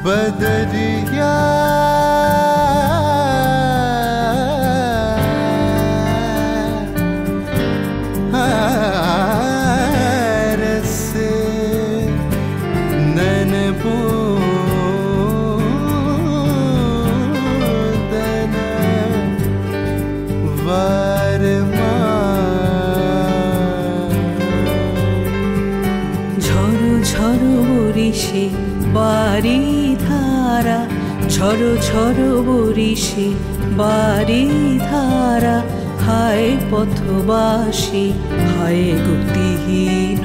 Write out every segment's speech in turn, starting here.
बदरिया বরিশে বাড়ি ধারা ঝড়ো ঝড়ো বরিশে বাড়ি ধারা হায় পথবাসী হায় গতিহীন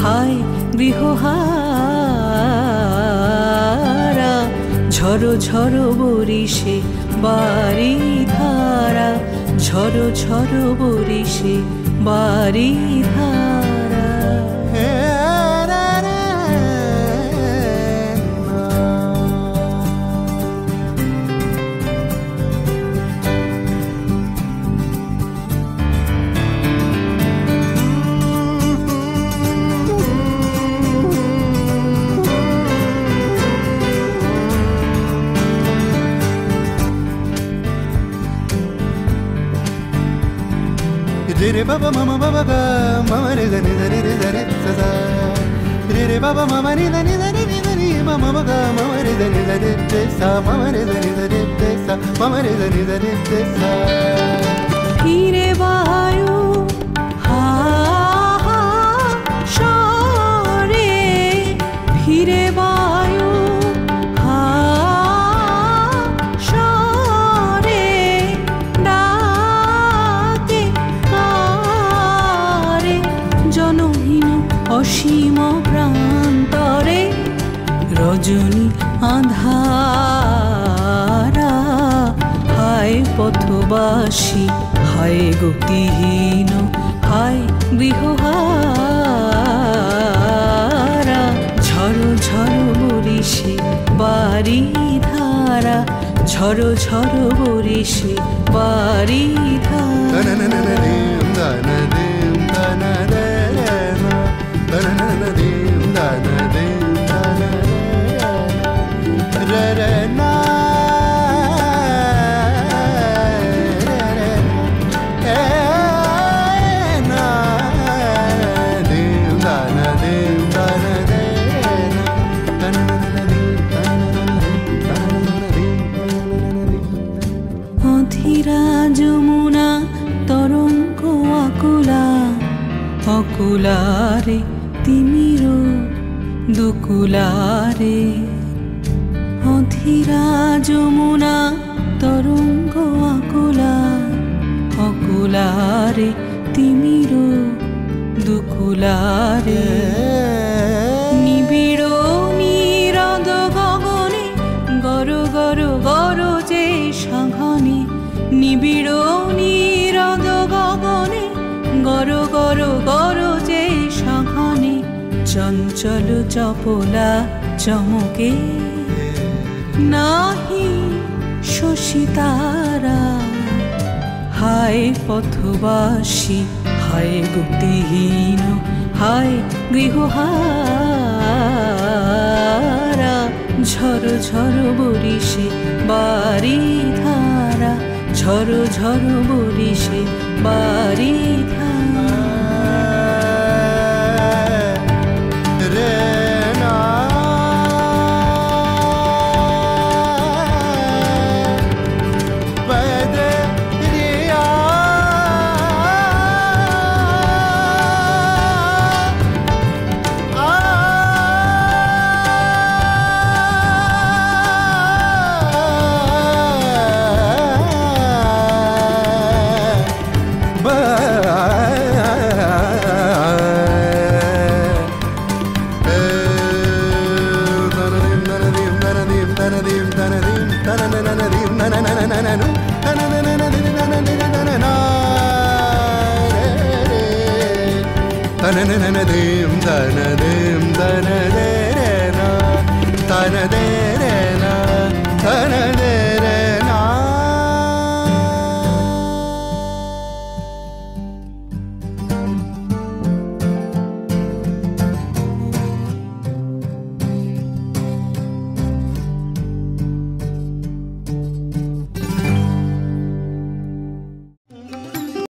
হায় গৃহহারা ঝড়ো ঝড়ো বরিশে বাড়ি ধারা ঝড়ো ঝড়ো বরিশে বাড়ি ধারা रे बाबा मामा बाबा गा मामा रे रे रे रे रे सदा रे बाबा मामा रे रे रे रे रे मामा बाबा मामा रे रे रे रे सा मामा रे रे रे रे सा मामा रे रे रे रे सा फिरे वायु हा हा शरे फिरे वायु हा शरे डाके कारे जनहीन অসীম প্রান্তরে রজনী আঁধারা হায় পথবাসী হায় গতিহীন হায় গৃহহারা ঝড়ো ঝড়ো বরিশে বাড়ি ধারা ঝড়ো ঝড়ো বরিশে বাড়ি অধীরা যমুনা তরঙ্গ আকুলা অকুলারে তিমির দুকুলারে অধীরা যমুনা তরঙ্গ আকুলা অকুলারে তিমির দুকুলারে নিবিড় নিরদ গগনে গর গর গরজে সাঘনে নিবিড় নিরদ গগনে গর গর গরজে সাঘনে চঞ্চল চপলা চমকে নাহি শশী তারা হায় পথবাসী হায় গতিহীন হায় গৃহহারা ঝড়ো ঝড়ো বরিশে বাড়ি ধারা ঝড়ো ঝড়ো বরিশে বাড়ি ধারা Tana